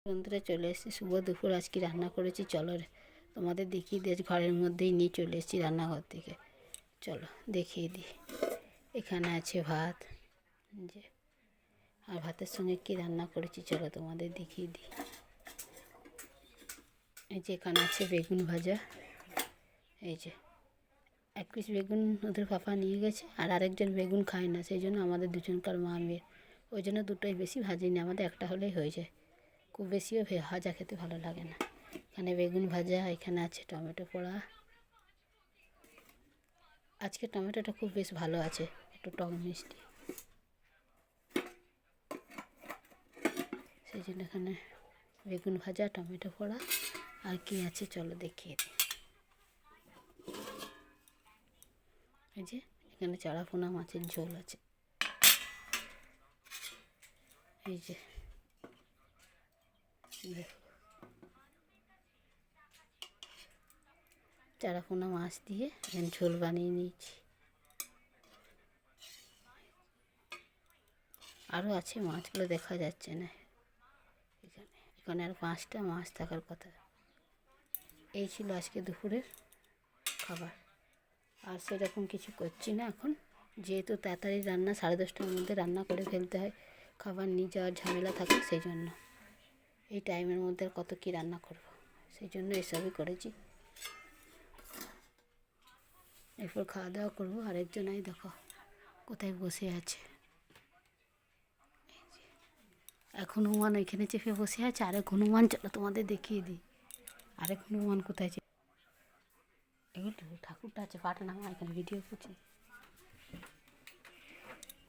বন্ধুরা চলে এসেছি শুভ দুপুর। আজকে রান্না করেছি, চলো তোমাদের দেখিয়ে দিই। ঘরের মধ্যেই নিয়ে চলে এসেছি রান্নাঘর থেকে, চলো দেখিয়ে দিই। এখানে আছে ভাত, যে আর ভাতের সঙ্গে কি রান্না করেছি চলো তোমাদের দেখিয়ে দিই। এই যে এখানে আছে বেগুন ভাজা, এই যে এক পিস বেগুন ওদের পাপা নিয়ে গেছে, আর আরেকজন বেগুন খায় না, সেই জন্য আমাদের দুজনকার মা মেয়ে, ওই জন্য দুটোই বেশি ভাজিনি, আমাদের একটা হলেই হয়ে যায়। খুব বেশিও ভাজা খেতে ভালো লাগে না। এখানে বেগুন ভাজা, এখানে আছে টমেটো পোড়া। আজকে টমেটোটা খুব বেশ ভালো আছে, একটু টক মিষ্টি, সেই জন্য এখানে বেগুন ভাজা, টমেটো পোড়া। আর কি আছে চলো দেখিয়ে দিই। এই যে এখানে চারাপোনা মাছের ঝোল আছে, এই যে দেখো চারাপোনা মাছ দিয়ে এখানে ঝোল বানিয়ে নিয়েছি। আরও আছে, মাছগুলো দেখা যাচ্ছে না এখানে। এখানে আর 5টা মাছ থাকার কথা। এই ছিল আজকে দুপুরের খাবার। আর সেরকম কিছু করছি না এখন, যেহেতু তাড়াতাড়ি রান্না, 10:30টার মধ্যে রান্না করে ফেলতে হয়, খাবার নিয়ে যাওয়ার ঝামেলা থাকে, সেই জন্য এই টাইমের মধ্যে কত কী রান্না করব, সেই জন্য এসবই করেছি। এরপর খাওয়া দাওয়া করবো। আরেকজনাই দেখো কোথায় বসে আছে, এক হনুমান এখানে চেপে বসে আছে। আরেক হনুমান চলো তোমাদের দেখিয়ে দিই। আরেক হনুমান কোথায়, এগুলো ঠাকুরটা আছে পাটনা, এখানে ভিডিও করছি।